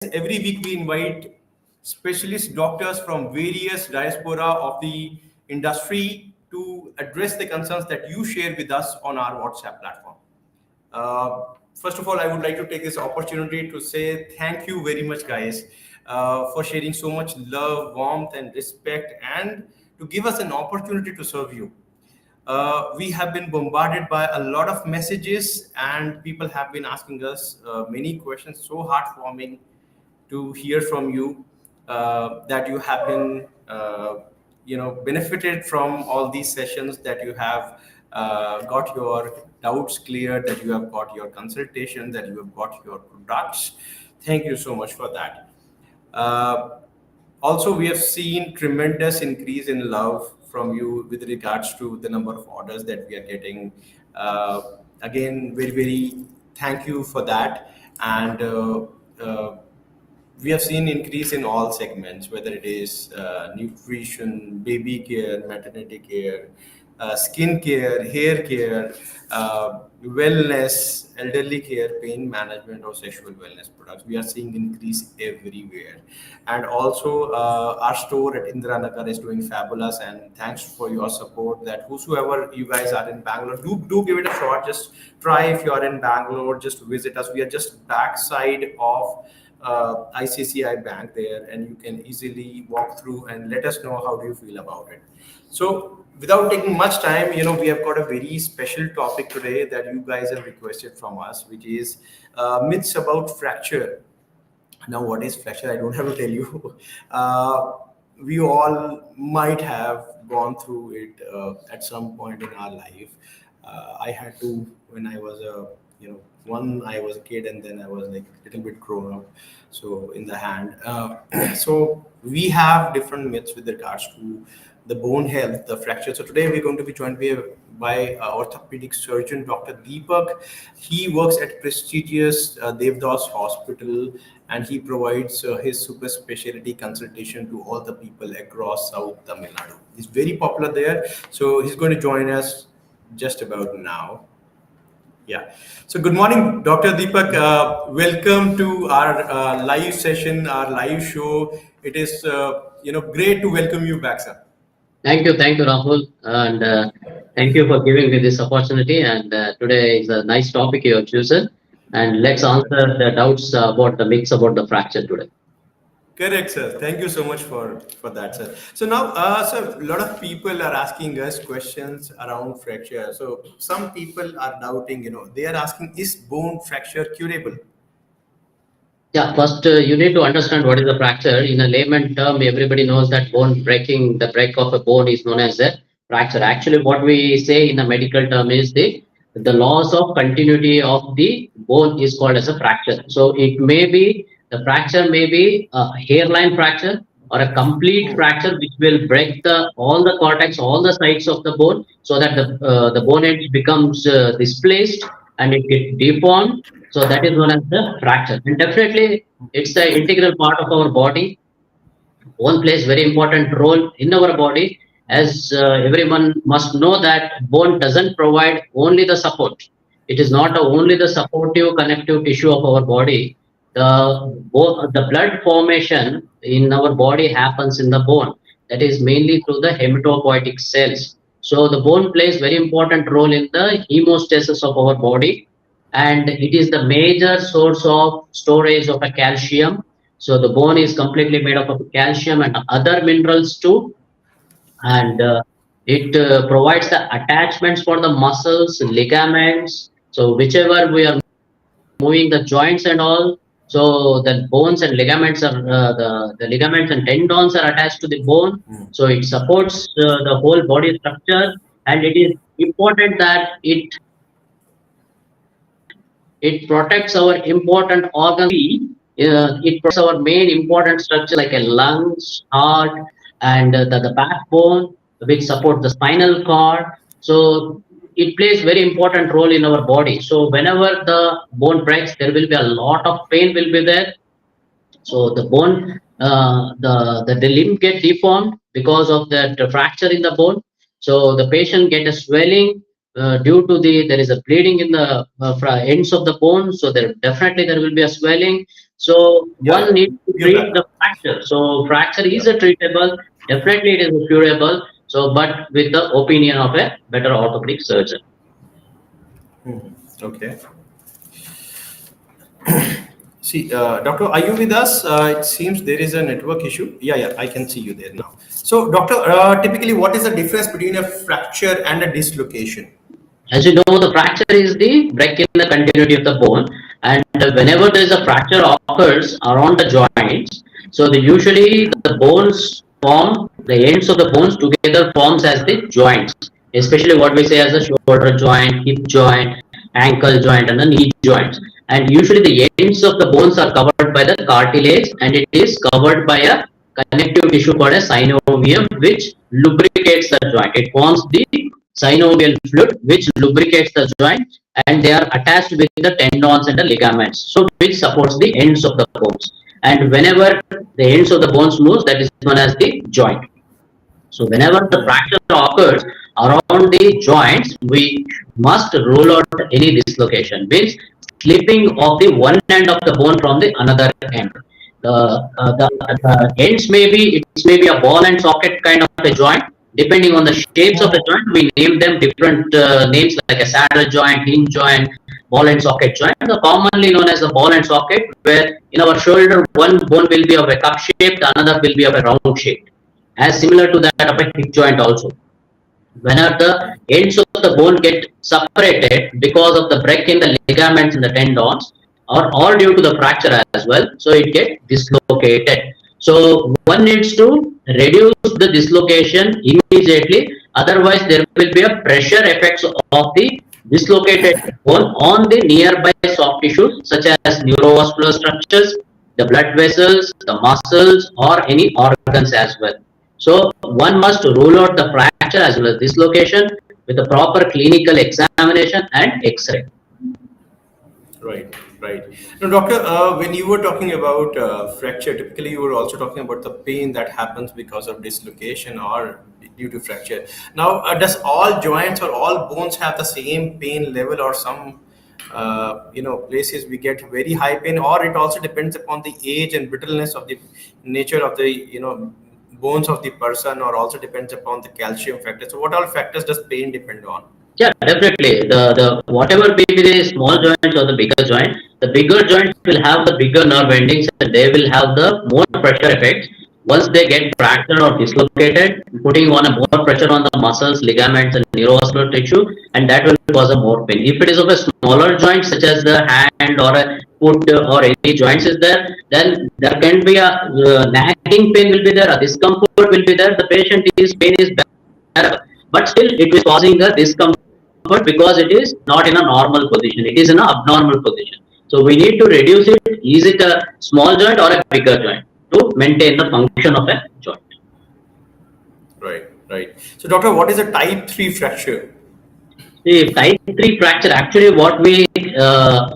Every week we invite specialist doctors from various diaspora of the industry to address the concerns that you share with us on our WhatsApp platform. First of all, I would like to take this opportunity to say thank you very much, guys, for sharing so much love, warmth, and respect, and to give us an opportunity to serve you. We have been bombarded by a lot of messages, and people have been asking us many questions, so heartwarming to hear from you that you have been, benefited from all these sessions, that you have got your doubts cleared, that you have got your consultation, that you have got your products. Thank you so much for that. Also, we have seen tremendous increase in love from you with regards to the number of orders that we are getting. Again, very, very thank you for that. And we have seen increase in all segments, whether it is nutrition, baby care, maternity care, skin care, hair care, wellness, elderly care, pain management, or sexual wellness products. We are seeing increase everywhere. And also our store at Indiranagar is doing fabulous, and thanks for your support. That whosoever you guys are in Bangalore, do give it a shot. Just try. If you are in Bangalore, just visit us. We are just backside of ICICI Bank there, and you can easily walk through and let us know how do you feel about it. So without taking much time, we have got a very special topic today that you guys have requested from us, which is myths about fracture. Now, what is fracture? I don't have to tell you. We all might have gone through it at some point in our life. I had to when I was I was a kid, and then I was like a little bit grown up, so in the hand. So we have different myths with regards to the bone health, the fracture. So today we're going to be joined by orthopedic surgeon Dr. Deepak. He works at prestigious Devdas Hospital, and he provides his super specialty consultation to all the people across South Tamil Nadu. He's very popular there, so he's going to join us just about now. Yeah. So good morning, Dr. Deepak. Welcome to our live session, our live show. It is great to welcome you back, sir. Thank you, Rahul, and thank you for giving me this opportunity. And today is a nice topic you have chosen, and let's answer the doubts about the myths about the fracture today. Correct, sir. Thank you so much for that, sir. So now, sir, a lot of people are asking us questions around fracture. So some people are doubting, they are asking, is bone fracture curable? Yeah, first you need to understand what is a fracture. In a layman term, everybody knows that bone breaking, the break of a bone is known as a fracture. Actually, what we say in a medical term is the loss of continuity of the bone is called as a fracture. So it may be, the fracture may be a hairline fracture or a complete fracture which will break all the cortex, all the sides of the bone, so that the bone edge becomes displaced and it gets deformed. So that is known as the fracture. And definitely it's an integral part of our body. Bone plays very important role in our body, as everyone must know that bone doesn't provide only the support. It is not only the supportive connective tissue of our body. The blood formation in our body happens in the bone. That is mainly through the hematopoietic cells. So the bone plays very important role in the hemostasis of our body, and it is the major source of storage of a calcium. So the bone is completely made up of calcium and other minerals too, and it provides the attachments for the muscles, ligaments. So whichever we are moving the joints and all, so the bones and ligaments are the ligaments and tendons are attached to the bone. So it supports the whole body structure, and it is important that it protects our important organs. It protects our main important structure like a lungs, heart, and the backbone, which support the spinal cord. So it plays very important role in our body. So whenever the bone breaks, there will be a lot of pain will be there. So the bone, the limb get deformed because of that fracture in the bone. So the patient get a swelling due to there is a bleeding in the ends of the bone. So there will be a swelling. So Yeah, one needs to you're treat back. the fracture. So fracture is Yeah. a treatable. Definitely it is a curable. So, but with the opinion of a better orthopedic surgeon. Mhm. Okay. See, doctor, are you with us? It seems there is a network issue. Yeah, yeah, I can see you there now. So, doctor, typically, what is the difference between a fracture and a dislocation? As you know, the fracture is the break in the continuity of the bone, and whenever there is a fracture occurs around the joints, so usually the bones form, the ends of the bones together forms as the joints, especially what we say as the shoulder joint, hip joint, ankle joint, and the knee joints. And usually the ends of the bones are covered by the cartilage, and it is covered by a connective tissue called a synovium, which lubricates the joint. It forms the synovial fluid which lubricates the joint, and they are attached with the tendons and the ligaments, so which supports the ends of the bones. And whenever the ends of the bones moves, that is known as the joint. So whenever the fracture occurs around the joints, we must rule out any dislocation, means slipping of the one end of the bone from the another end. The ends may be, it may be a ball and socket kind of a joint. Depending on the shapes of the joint, we name them different names like a saddle joint, hinge joint, ball and socket joint. The commonly known as the ball and socket, where in our shoulder one bone will be of a cup shape, the another will be of a round shape, as similar to that of a hip joint also. Whenever the ends of the bone get separated because of the break in the ligaments and the tendons, or all due to the fracture as well, so it gets dislocated. So one needs to reduce the dislocation immediately, otherwise there will be a pressure effects of the dislocated bone on the nearby soft tissues such as neurovascular structures, the blood vessels, the muscles, or any organs as well. So one must rule out the fracture as well as dislocation with a proper clinical examination and X-ray. Right, right. Now, doctor, when you were talking about fracture, typically you were also talking about the pain that happens because of dislocation or due to fracture. Now, does all joints or all bones have the same pain level, or some, places we get very high pain, or it also depends upon the age and brittleness of the nature of the, bones of the person, or also depends upon the calcium factor. So, what all factors does pain depend on? Yeah, definitely. The whatever be the small joints or the bigger joint, the bigger joints will have the bigger nerve endings and they will have the more pressure effects. Once they get fractured or dislocated, putting on a more pressure on the muscles, ligaments, and neurovascular tissue, and that will cause a more pain. If it is of a smaller joint, such as the hand or a foot or any joints is there, then there can be a nagging pain will be there, a discomfort will be there. The patient is pain is bearable, but still it is causing the discomfort because it is not in a normal position, it is in an abnormal position. So we need to reduce it. Is it a small joint or a bigger joint to maintain the function of a joint? Right, right. So, doctor, what is a type 3 fracture? See, type 3 fracture, actually what we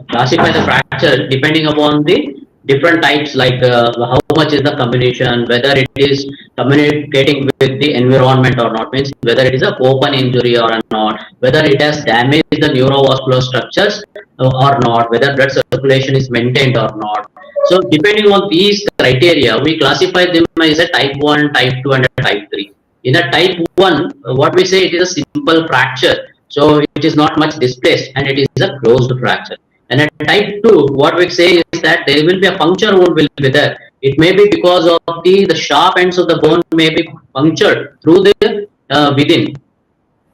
classify the fracture depending upon the different types, like how much is the combination, whether it is communicating with the environment or not, means whether it is a open injury or not, whether it has damaged the neurovascular structures or not, whether blood circulation is maintained or not. So depending on these criteria, we classify them as a type 1, type 2, and a type 3. In a type 1, what we say, it is a simple fracture, so it is not much displaced and it is a closed fracture. And at type 2, what we say is that there will be a puncture wound will be there. It may be because of the sharp ends of the bone may be punctured through the within,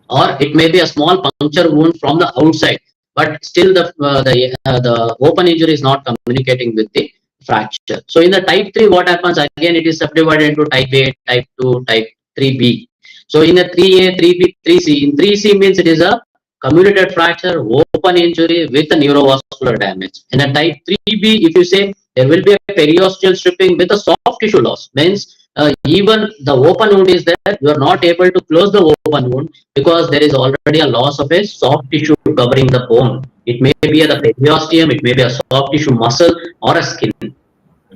or it may be a small puncture wound from the outside, but still the open injury is not communicating with the fracture. So in the type 3, what happens again, it is subdivided into type A, type 2, type 3B. So in the 3A, 3B, 3C, in 3C means it is a comminuted fracture, open injury with a neurovascular damage. In a type 3B, if you say, there will be a periosteal stripping with a soft tissue loss, means even the open wound is there, you are not able to close the open wound because there is already a loss of a soft tissue covering the bone. It may be the periosteum, it may be a soft tissue muscle or a skin.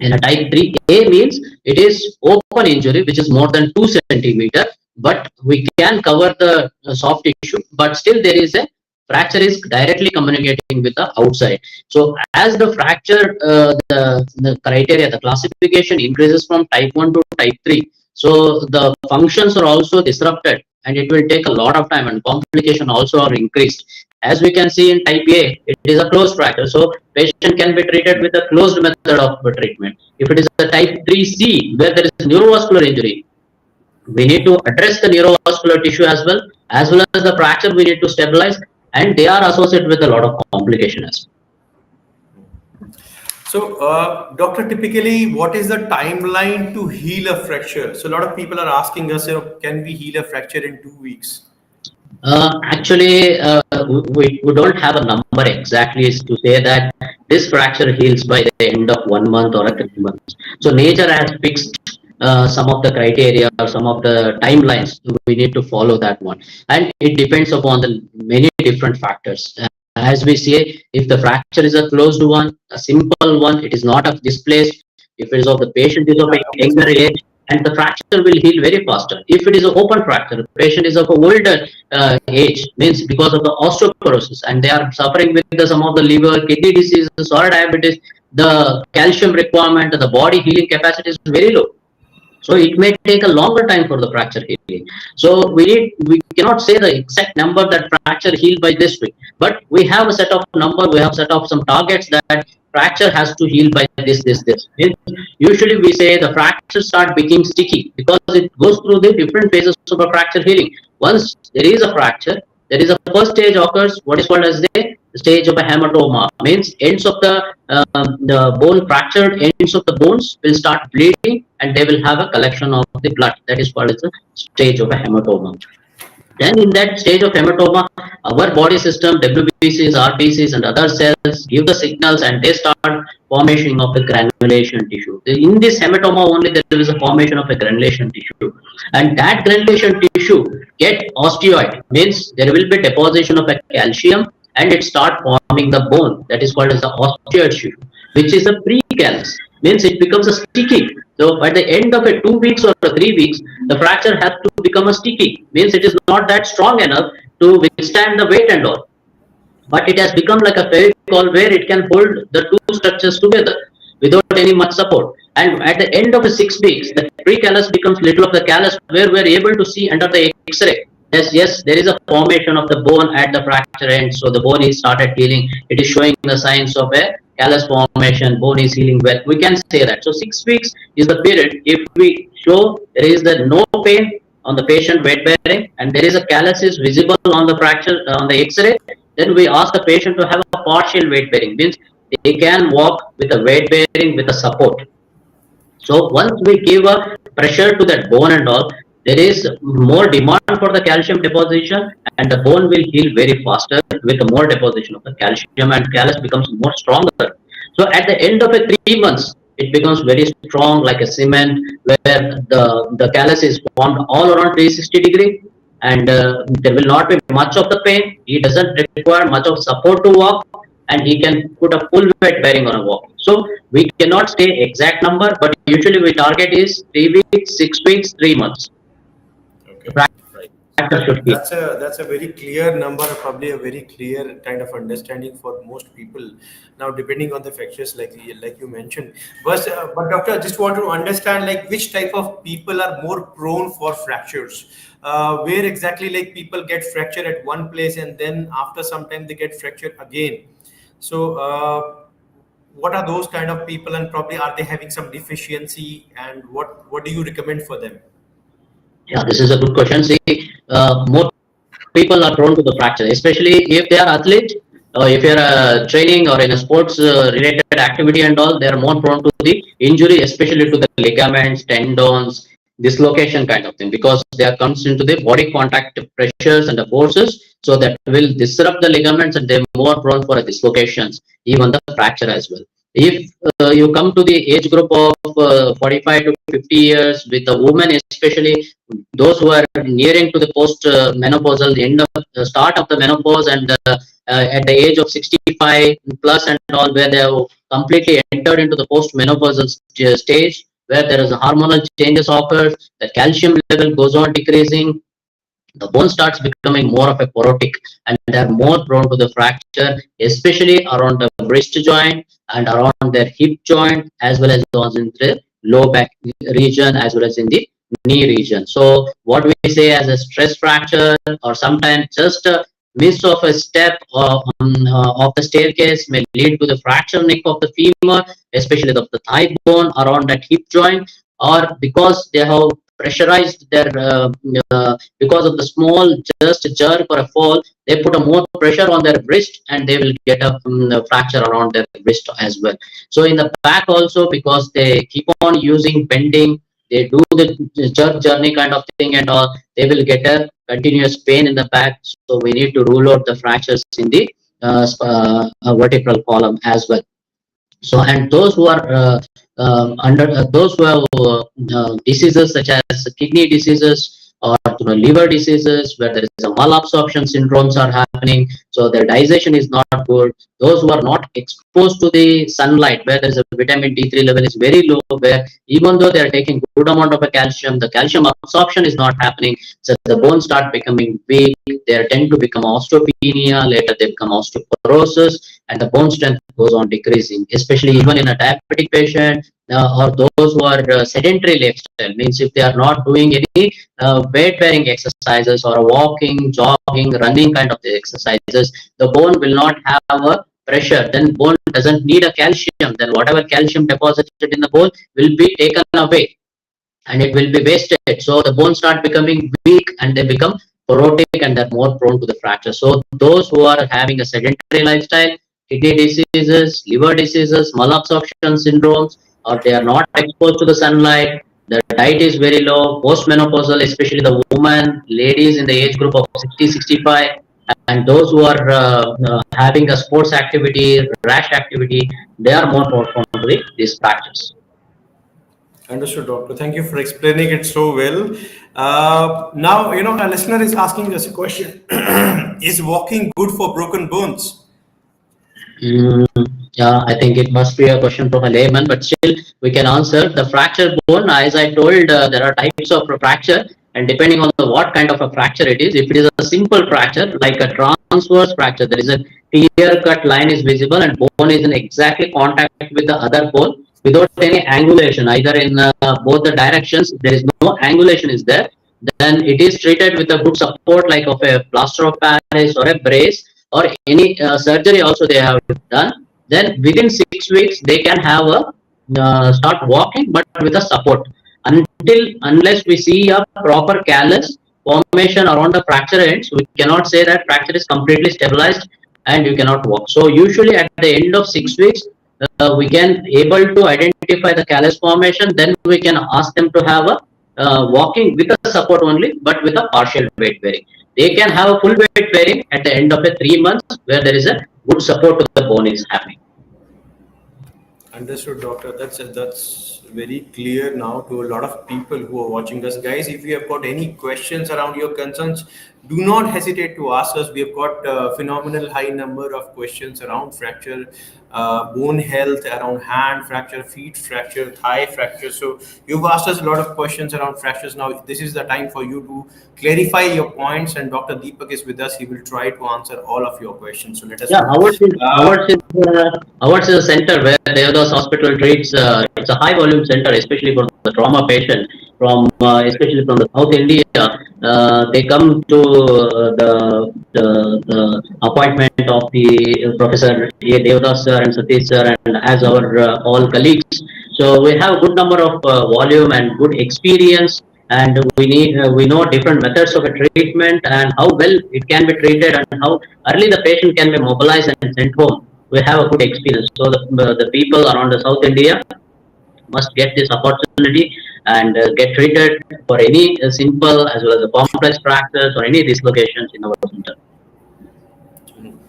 And a type 3A means it is open injury which is more than 2 centimeter, but we can cover the soft tissue, but still there is a fracture is directly communicating with the outside. So as the fracture, the criteria, the classification increases from type 1 to type 3. So the functions are also disrupted and it will take a lot of time, and complication also are increased. As we can see in type A, it is a closed fracture. So patient can be treated with a closed method of treatment. If it is a type 3C, where there is neurovascular injury, we need to address the neurovascular tissue as well as the fracture we need to stabilize, and they are associated with a lot of complication as well. So, doctor, typically, what is the timeline to heal a fracture? So, a lot of people are asking us, can we heal a fracture in 2 weeks? Actually, we don't have a number exactly to say that this fracture heals by the end of 1 month or 3 months. So nature has fixed some of the criteria or some of the timelines. We need to follow that one, and it depends upon the many different factors. As we say, if the fracture is a closed one, a simple one, it is not of displaced. If it is of the patient is of a younger age, and the fracture will heal very faster. If it is an open fracture, the patient is of a older age, means because of the osteoporosis, and they are suffering with some of the liver, kidney diseases or diabetes, the calcium requirement, the body healing capacity is very low. So it may take a longer time for the fracture healing. So we cannot say the exact number that fracture healed by this week, but we have a set of number, we have set of some targets that fracture has to heal by this. Usually we say the fracture start becoming sticky because it goes through the different phases of a fracture healing. Once there is a fracture, there is a first stage occurs, what is called as the stage of a hematoma, means ends of the bone, fractured ends of the bones will start bleeding and they will have a collection of the blood. That is called as the stage of a hematoma. Then in that stage of hematoma, our body system, WBCs, RBCs and other cells give the signals and they start formation of the granulation tissue. In this hematoma only there is a formation of a granulation tissue, and that granulation tissue get osteoid, means there will be deposition of a calcium and it start forming the bone, that is called as the osteoid tissue, which is a pre-callus, means it becomes a sticky. So by the end of a 2 weeks or 3 weeks, the fracture has to become a sticky, means it is not that strong enough to withstand the weight and all, but it has become like a fevicol where it can hold the two structures together without any much support. And at the end of the 6 weeks, the pre-callus becomes little of the callus where we are able to see under the X-ray. Yes, there is a formation of the bone at the fracture end. So the bone is started healing. It is showing the signs of a callus formation. Bone is healing well. We can say that. So 6 weeks is the period. If we show there is the no pain on the patient weight bearing and there is a callus is visible on the fracture on the X-ray, then we ask the patient to have a partial weight bearing, means they can walk with a weight bearing with a support. So once we give a pressure to that bone and all, there is more demand for the calcium deposition and the bone will heal very faster with more deposition of the calcium and callus becomes more stronger. So at the end of a 3 months, it becomes very strong like a cement where the callus is formed all around 360 degree, and there will not be much of the pain. He doesn't require much of support to walk and he can put a full weight bearing on a walk. So we cannot say exact number, but usually we target is 3 weeks, 6 weeks, 3 months. Okay, The right. fracture should be. That's a very clear number, probably a very clear kind of understanding for most people. Now, depending on the fractures, like you mentioned, but doctor, I just want to understand like which type of people are more prone for fractures. Where exactly like people get fracture at one place and then after some time they get fracture again. So, what are those kind of people, and probably are they having some deficiency, and what do you recommend for them? Yeah, this is a good question. See, more people are prone to the fracture, especially if they are athletes. If you're training or in a sports related activity and all, they are more prone to the injury, especially to the ligaments, tendons, dislocation kind of thing, because they are comes into the body contact pressures and the forces, so that will disrupt the ligaments and they're more prone for dislocations, even the fracture as well. If you come to the age group of 45 to 50 years, with the women especially, those who are nearing to the post menopausal, the end of the start of the menopause, and at the age of 65 plus and all, where they have completely entered into the post menopausal stage, where there is a hormonal changes occurs, the calcium level goes on decreasing, the bone starts becoming more of a porotic, and they're more prone to the fracture, especially around the wrist joint and around their hip joint, as well as those in the low back region, as well as in the knee region. So what we say as a stress fracture, or sometimes just a miss of a step of the staircase, may lead to the fracture neck of the femur, especially of the thigh bone around that hip joint, or because they have pressurized their because of the small just jerk or a fall, they put a more pressure on their wrist, and they will get a fracture around their wrist as well. So in the back also, because they keep on using bending, they do the jerk journey kind of thing and all, they will get a continuous pain in the back. So we need to rule out the fractures in the vertebral column as well. So, and those who are under those who have diseases such as kidney diseases, or liver diseases, where there is a malabsorption syndromes are happening, so their digestion is not good. Those who are not exposed to the sunlight, where there is a vitamin D3 level is very low, where even though they are taking good amount of a calcium, the calcium absorption is not happening. So the bones start becoming weak. They tend to become osteopenia. Later they become osteoporosis, and the bone strength goes on decreasing, especially even in a diabetic patient, or those who are sedentary lifestyle. Means if they are not doing any weight bearing exercises, or walking, jogging, running kind of the exercises, the bone will not have a pressure. Then bone doesn't need a calcium. Then whatever calcium deposited in the bone will be taken away, and it will be wasted. So the bones start becoming weak, and they become porotic, and they're more prone to the fracture. So those who are having a sedentary lifestyle, kidney diseases, liver diseases, malabsorption syndromes, or they are not exposed to the sunlight, the diet is very low, postmenopausal, especially the women, ladies in the age group of 60, 65, and those who are having a sports activity, rash activity, they are more prone to these fractures. Understood, doctor. Thank you for explaining it so well. Now, a listener is asking us a question. Is walking good for broken bones? Mm, yeah, I think it must be a question from a layman, but still we can answer. The fracture bone, as I told, there are types of fracture, and depending on what kind of a fracture it is, if it is a simple fracture like a transverse fracture, there is a clear-cut line is visible, and bone is in exactly contact with the other bone without any angulation, either in both the directions. There is no angulation is there. Then it is treated with a good support like of a plaster of Paris or a brace, or any surgery also they have done. Then within 6 weeks they can have a start walking, but with a support. Unless we see a proper callus formation around the fracture ends, we cannot say that fracture is completely stabilized and you cannot walk. So usually at the end of 6 weeks, we can able to identify the callus formation. Then we can ask them to have a walking with a support only, but with a partial weight bearing. They can have a full weight bearing at the end of a 3 months, where there is a good support to the bone is happening. Understood, doctor. That's very clear now to a lot of people who are watching us, guys. If you have got any questions around your concerns, do not hesitate to ask us. We have got a phenomenal high number of questions around fracture, bone health, around hand fracture, feet fracture, thigh fracture. So you've asked us a lot of questions around fractures. Now this is the time for you to clarify your points, and Dr. Deepak is with us. He will try to answer all of your questions. So let us Yeah, know. ours is a center where Devadas Hospital treats. It's a high volume center, especially for the trauma patient from especially from the South India. They come to the appointment of the Professor Devadas sir and Satish sir, and as our all colleagues. So we have a good number of volume and good experience, and we know different methods of a treatment and how well it can be treated, and how early the patient can be mobilized and sent home. We have a good experience. So the people around the South India must get this opportunity and get treated for any simple as well as the complex fractures or any dislocations in our center.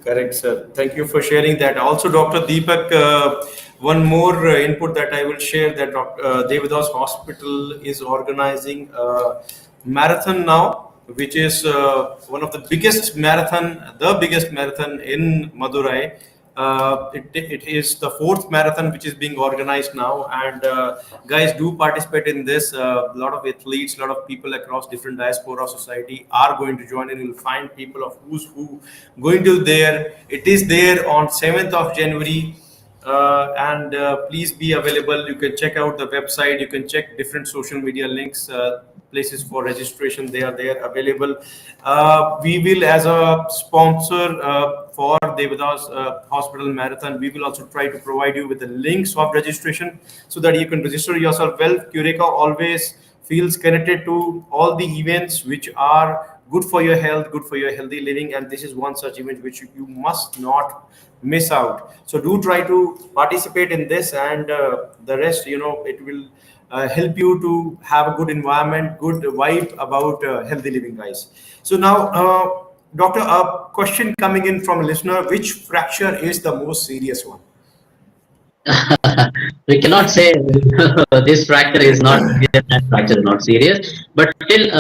Correct, sir. Thank you for sharing that. Also, Dr. Deepak, one more input that I will share, that Devadas Hospital is organizing a marathon now, which is one of the biggest marathon in Madurai. It is the fourth marathon which is being organized now, and guys, do participate in this. A lot of athletes, a lot of people across different diaspora society are going to join in. You'll find people of who's who going to there. It is there on 7th of January. And please be available. You can check out the website. You can check different social media links, places for registration. They are there available. We will, as a sponsor for Devada's Hospital Marathon, we will also try to provide you with the links of registration so that you can register yourself well. Cureka always feels connected to all the events which are good for your health, good for your healthy living, and this is one such event which you must not miss out. So do try to participate in this, and the rest, it will help you to have a good environment, good vibe about healthy living, guys. So now, doctor, a question coming in from a listener: which fracture is the most serious one? We cannot say this fracture is not serious, that fracture is not serious, but still,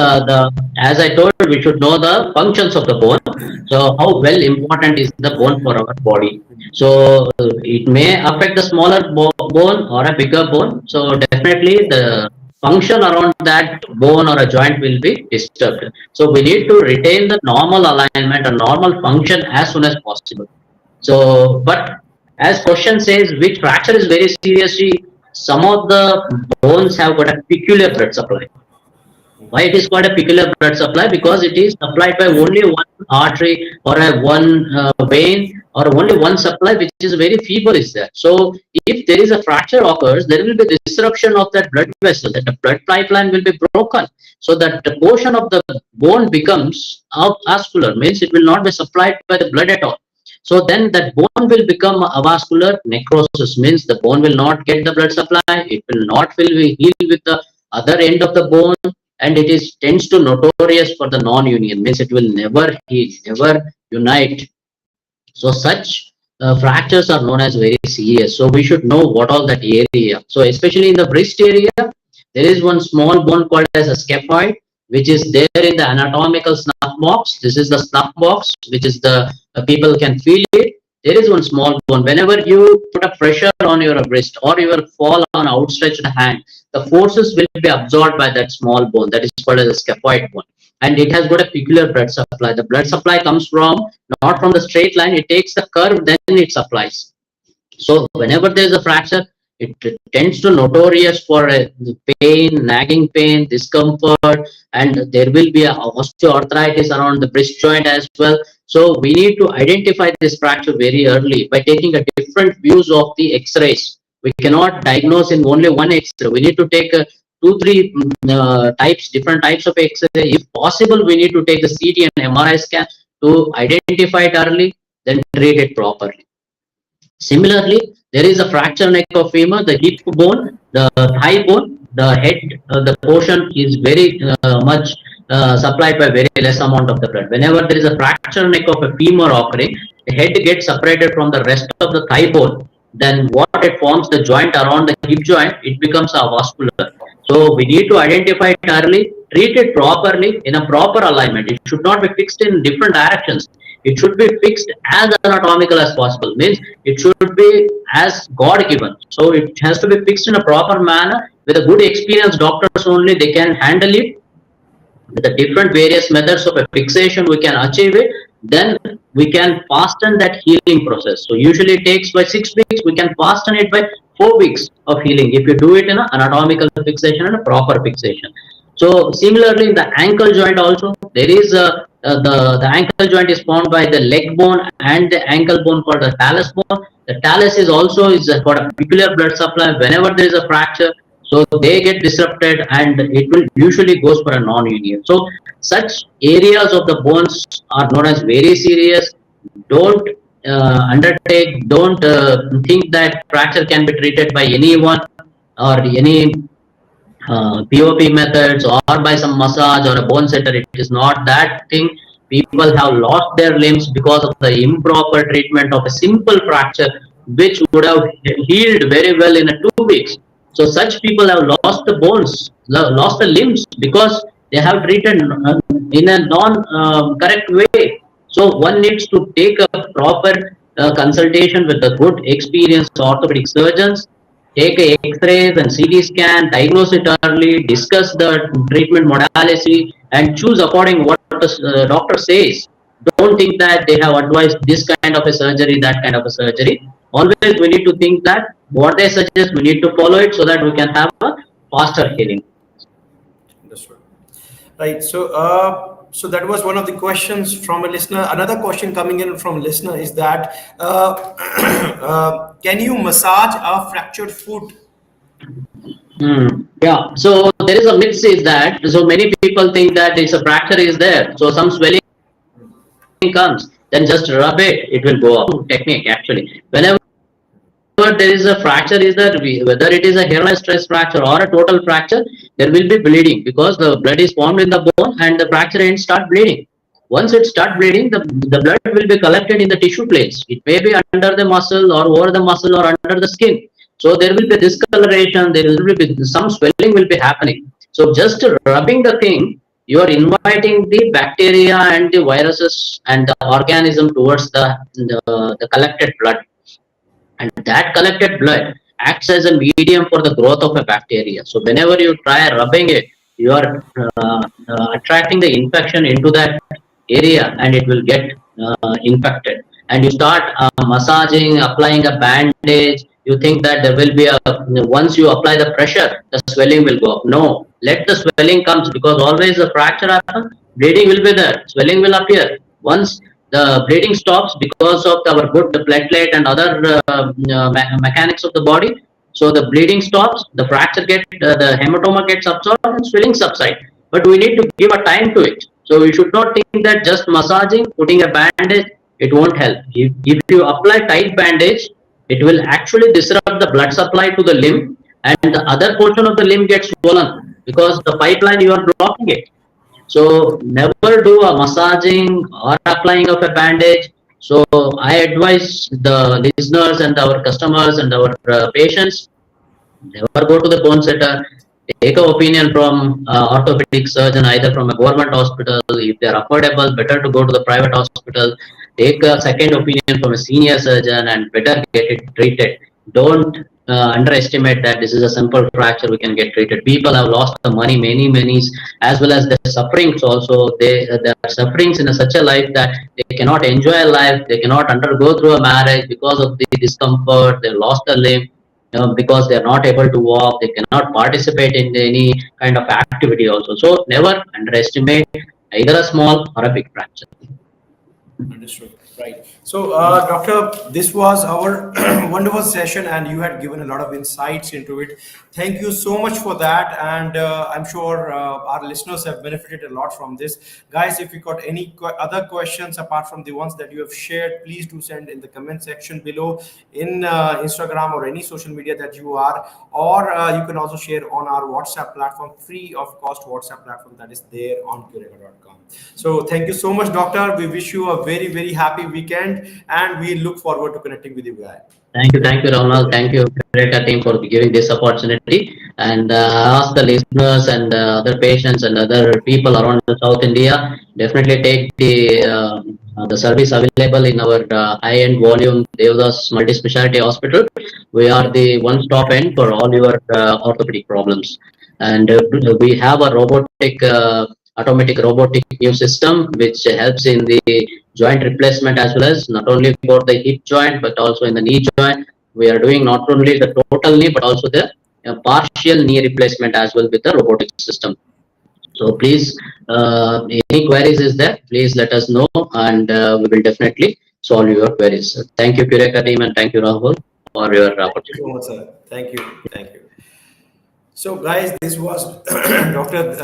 as I told, we should know the functions of the bone. So, how well important is the bone for our body? So, it may affect the smaller bone or a bigger bone. So, definitely the function around that bone or a joint will be disturbed. So, we need to retain the normal alignment and normal function as soon as possible. So, but as question says, which fracture is very seriously, some of the bones have got a peculiar blood supply. Why it is called a peculiar blood supply? Because it is supplied by only one artery or a one vein or only one supply, which is very feeble is there. So if there is a fracture occurs, there will be disruption of that blood vessel, that the blood pipeline will be broken. So that the portion of the bone becomes avascular, means it will not be supplied by the blood at all. So then that bone will become avascular necrosis, means the bone will not get the blood supply, it will not heal with the other end of the bone, and it is tends to notorious for the non-union, means it will never heal, never unite. So such fractures are known as very serious. So we should know what all that area. So especially in the wrist area, there is one small bone called as a scaphoid, which is there in the anatomical snuff box. This is the snuff box, which is the people can feel it. There is one small bone. Whenever you put a pressure on your wrist or you will fall on outstretched hand, the forces will be absorbed by that small bone. That is called as a scaphoid bone, and it has got a peculiar blood supply. The blood supply comes from not from the straight line, it takes the curve, then it supplies. So whenever there is a fracture, it tends to notorious for pain, nagging pain, discomfort, and there will be a osteoarthritis around the wrist joint as well. So we need to identify this fracture very early by taking a different views of the X-rays. We cannot diagnose in only one X-ray. We need to take two, three different types of X-ray. If possible, we need to take the CT and MRI scan to identify it early, then treat it properly. Similarly, there is a fracture neck of femur, the hip bone, the thigh bone, the head, the portion is very much supplied by very less amount of the blood. Whenever there is a fracture neck of a femur occurring, the head gets separated from the rest of the thigh bone. Then what it forms, the joint around the hip joint, it becomes avascular. So we need to identify it early, treat it properly in a proper alignment. It should not be fixed in different directions. It should be fixed as anatomical as possible, means it should be as God given. So it has to be fixed in a proper manner with a good experienced doctors only, they can handle it. With the different various methods of a fixation, we can achieve it. Then we can fasten that healing process. So usually it takes by 6 weeks, we can fasten it by 4 weeks of healing if you do it in an anatomical fixation and a proper fixation. So similarly, in the ankle joint also, there is the ankle joint is formed by the leg bone and the ankle bone called the talus bone. The talus is also got a peculiar blood supply. Whenever there is a fracture, so they get disrupted and it will usually goes for a non-union. So such areas of the bones are known as very serious. Don't don't think that fracture can be treated by anyone or any POP methods or by some massage or a bone setter. It is not that thing. People have lost their limbs because of the improper treatment of a simple fracture, which would have healed very well in 2 weeks. So such people have lost the bones, lost the limbs because they have treated in a non-correct way. So one needs to take a proper consultation with the good experienced orthopedic surgeons, take a X-rays and CT scan, diagnose it early, discuss the treatment modality, and choose according what the doctor says. Don't think that they have advised this kind of a surgery, that kind of a surgery. Always we need to think that what they suggest, we need to follow it so that we can have a faster healing. Understood. Right. So that was one of the questions from a listener. Another question coming in from listener is that can you massage a fractured foot? Yeah. So there is a myth is that so many people think that it's a fracture is there. So some swelling comes, then just rub it, it will go up. Technique actually. Whenever there is a fracture, is that whether it is a hairline stress fracture or a total fracture, there will be bleeding because the blood is formed in the bone and the fracture ends start bleeding. Once it start bleeding, the blood will be collected in the tissue plates. It may be under the muscle or over the muscle or under the skin. So there will be discoloration, there will be some swelling will be happening. So just rubbing the thing, you are inviting the bacteria and the viruses and the organism towards the collected blood, and that collected blood acts as a medium for the growth of a bacteria. So whenever you try rubbing it, you are attracting the infection into that area and it will get infected. And you start massaging, applying a bandage. You think that there will be a, once you apply the pressure, the swelling will go up. No, let the swelling comes, because always the fracture happens, bleeding will be there, swelling will appear. Once the bleeding stops because of our good platelet and other mechanics of the body, so the bleeding stops, the fracture get the hematoma gets absorbed and swelling subside. But we need to give a time to it. So we should not think that just massaging, putting a bandage, it won't help. If you apply tight bandage, it will actually disrupt the blood supply to the limb, and the other portion of the limb gets swollen because the pipeline you are blocking it. So never do a massaging or applying of a bandage. So I advise the listeners and our customers and our patients, never go to the bone setter. Take an opinion from orthopedic surgeon, either from a government hospital. If they are affordable, better to go to the private hospital. Take a second opinion from a senior surgeon and better get it treated. Don't underestimate that this is a simple fracture we can get treated. People have lost the money, many, as well as the sufferings also. There are sufferings in such a life that they cannot enjoy life. They cannot undergo through a marriage because of the discomfort. They lost a limb, because they are not able to walk, they cannot participate in any kind of activity also. So never underestimate either a small or a big fracture. Understood. Right. So, Doctor, this was our wonderful session, and you had given a lot of insights into it. Thank you so much for that, and I'm sure our listeners have benefited a lot from this. Guys, if you got any other questions apart from the ones that you have shared, please do send in the comment section below in Instagram or any social media that you are, or you can also share on our WhatsApp platform, free of cost WhatsApp platform that is there on cureka.com. So thank you so much, Doctor. We wish you a very happy weekend, and we look forward to connecting with you guys. Thank you, Rahul. Thank you, Cureka team, for giving this opportunity. And ask the listeners and other patients and other people around the South India, definitely take the service available in our high-end volume Devdas multi-specialty hospital. We are the one-stop end for all your orthopedic problems. And we have a automatic robotic new system which helps in the joint replacement, as well as not only for the hip joint but also in the knee joint. We are doing not only the total knee but also the partial knee replacement as well with the robotic system. So please, any queries is there, please let us know, and we will definitely solve your queries. Thank you, Cureka team, and thank you, Rahul, for your opportunity. Thank you so much, sir. Thank you. So, guys, this was Dr.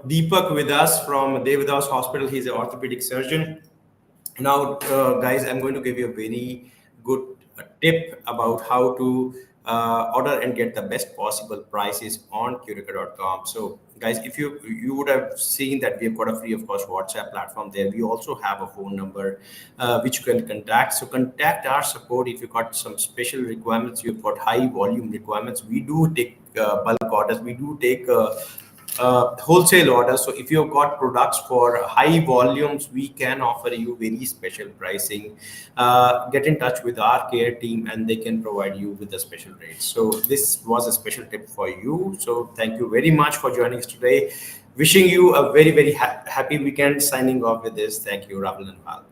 Deepak with us from Devdas Hospital. He's an orthopedic surgeon. Now, guys, I'm going to give you a very good tip about how to order and get the best possible prices on cureka.com. So, guys, if you would have seen that we've got a free of cost WhatsApp platform there. We also have a phone number which you can contact. So contact our support if you've got some special requirements, you've got high volume requirements. We do take bulk orders. We do take wholesale orders. So if you've got products for high volumes, we can offer you very special pricing. Get in touch with our care team and they can provide you with the special rates. So this was a special tip for you. So thank you very much for joining us today. Wishing you a very, very happy weekend. Signing off with this. Thank you, Rahul and Val.